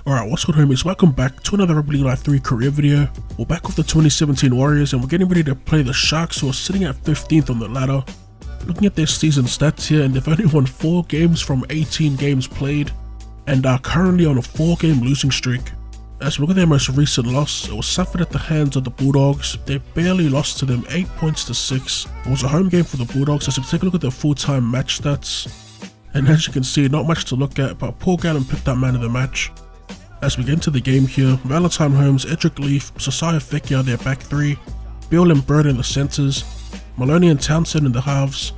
Alright, what's good homies, welcome back to another RLL3 career video. We're back with the 2017 Warriors and we're getting ready to play the Sharks, who are sitting at 15th on the ladder. Looking at their season stats here, and they've only won 4 games from 18 games played and are currently on a 4-game losing streak. As we look at their most recent loss, it was suffered at the hands of the Bulldogs. They barely lost to them 8 points to 6. It was a home game for the Bulldogs. As we take a look at their full-time match stats, and as you can see, not much to look at, but Paul Gallen picked up man of the match. As we get into the game here, Valentine Holmes, Edric Leaf, Sasaya Feki are their back 3, Bill and Bird in the centres, Maloney and Townsend in the halves.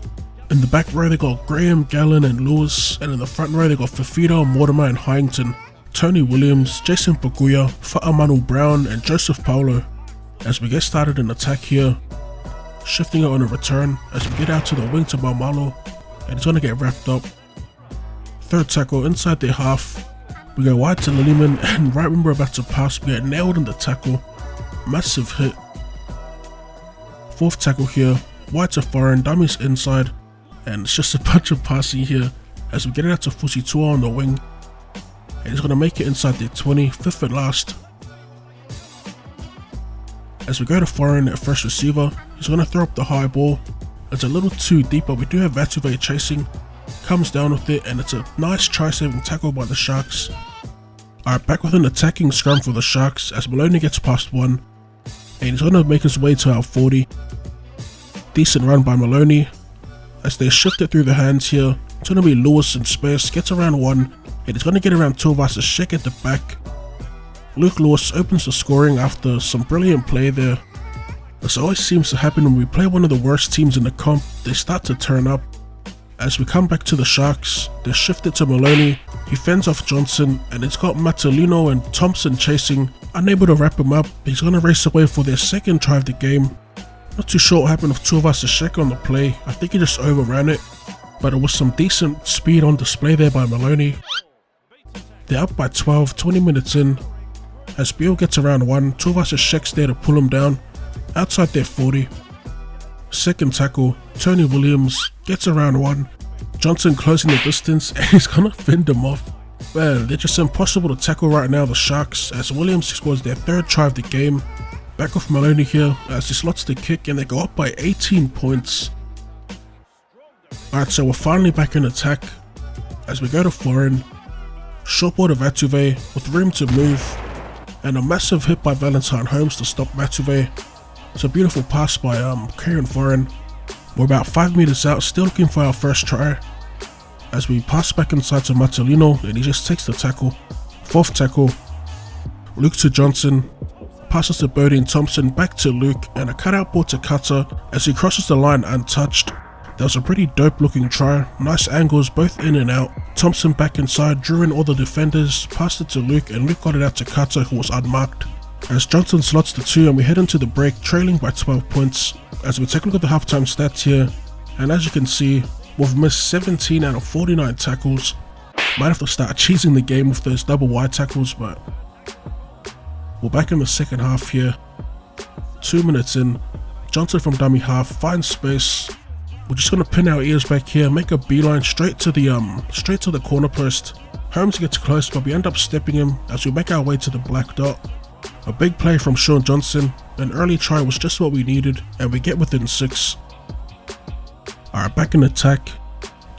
In the back row they got Graham, Gallen and Lewis, and in the front row they got Fafita, Mortimer and Hyington, Tony Williams, Jason Paguya, Fa'amanu Brown and Joseph Paulo. As we get started in attack here, shifting it on a return as we get out to the wing to Maumalo, and it's going to get wrapped up. Third tackle inside their half. We go wide to Lillyman, and right when we're about to pass, we get nailed in the tackle. Massive hit. Fourth tackle here, wide to foreign, dummies inside, and it's just a bunch of passing here as we get it out to Fusitua on the wing. And he's going to make it inside their 20, fifth and last. As we go to foreign at first receiver, he's going to throw up the high ball. It's a little too deep, but we do have Vatuve chasing. Comes down with it, and it's a nice try-saving tackle by the Sharks. Alright, back with an attacking scrum for the Sharks as Maloney gets past 1, and he's going to make his way to our 40. Decent run by Maloney as they shift it through the hands here. It's going to be Lewis in space, gets around 1, and he's going to get around 2 of us to shake at the back. Luke Lewis opens the scoring after some brilliant play there. This always seems to happen when we play one of the worst teams in the comp. They start to turn up. As we come back to the Sharks, they shift it to Maloney, he fends off Johnson, and it's got Matalino and Thompson chasing, unable to wrap him up. He's going to race away for their second try of the game. Not too sure what happened with 2 of us to check on the play. I think he just overran it, but it was some decent speed on display there by Maloney. They're up by 12, 20 minutes in. As Beal gets around 1, 2 of us checks there to pull him down, outside their 40. Second tackle, Tony Williams gets around 1, Johnson closing the distance, and he's gonna fend him off. Man, they're just impossible to tackle right now, the Sharks, as Williams scores their 3rd try of the game. Back off Maloney here as he slots the kick, and they go up by 18 points. Alright, so we're finally back in attack as we go to foreign. Short ball to Vatuve with room to move, and a massive hit by Valentine Holmes to stop Vatuve. It's a beautiful pass by Kieran Foreign. We're about 5 meters out, still looking for our first try. As we pass back inside to Matalino, and he just takes the tackle. 4th tackle. Luke to Johnson. Passes to Birdie and Thompson, back to Luke, and a cutout ball to Cutter as he crosses the line untouched. That was a pretty dope looking try. Nice angles both in and out. Thompson back inside, drew in all the defenders, passed it to Luke, and Luke got it out to Cutter, who was unmarked. As Johnson slots the 2, and we head into the break trailing by 12 points. As we take a look at the halftime stats here, and as you can see, we've missed 17 out of 49 tackles. Might have to start cheesing the game with those double wide tackles, but we're back in the second half here. 2 minutes in, Johnson from dummy half finds space. We're just going to pin our ears back here, make a beeline straight to the corner post. Holmes gets close, but we end up stepping him as we make our way to the black dot. A big play from Sean Johnson, an early try was just what we needed, and we get within 6. Alright, back in attack.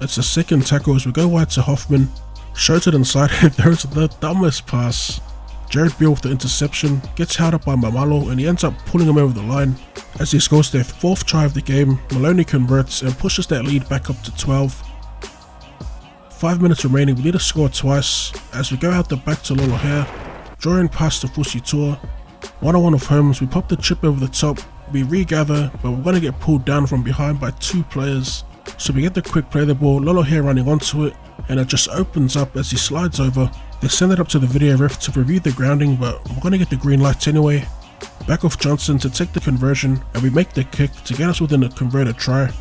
It's the second tackle as we go wide to Hoffman, shows it inside and throws the dumbest pass. Jared Beal with the interception, gets held up by Maumalo, and he ends up pulling him over the line. As he scores their 4th try of the game, Maloney converts and pushes that lead back up to 12. 5 minutes remaining, we need to score twice as we go out the back to Lolo Hare. Drawing past to Fusitua. 1-on-1 of Holmes, we pop the chip over the top, we regather, but we're going to get pulled down from behind by 2 players. So we get the quick play the ball, Lolo Hare running onto it, and it just opens up as he slides over. They send it up to the video ref to review the grounding, but we're going to get the green light anyway. Back off Johnson to take the conversion, and we make the kick to get us within a converted try.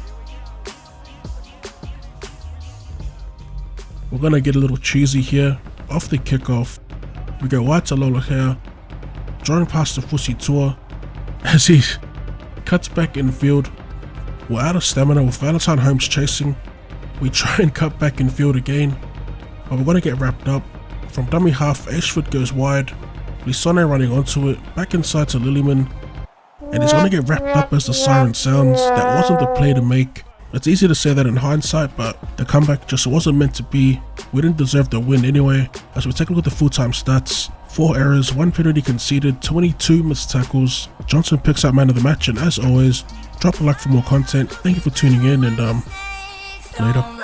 We're going to get a little cheesy here, off the kickoff. We go wide to Lolo Hare, drawing past the Fusitua as he cuts back in field. We're out of stamina with Valentine Holmes chasing. We try and cut back in field again, but we're going to get wrapped up. From dummy half, Ashford goes wide, Lucian running onto it, back inside to Lillyman, and he's going to get wrapped up as the siren sounds. That wasn't the play to make. It's easy to say that in hindsight, but the comeback just wasn't meant to be. We didn't deserve the win anyway. As we take a look at the full-time stats, 4 errors, 1 penalty conceded, 22 missed tackles. Johnson picks up man of the match, and as always, drop a like for more content. Thank you for tuning in, and later.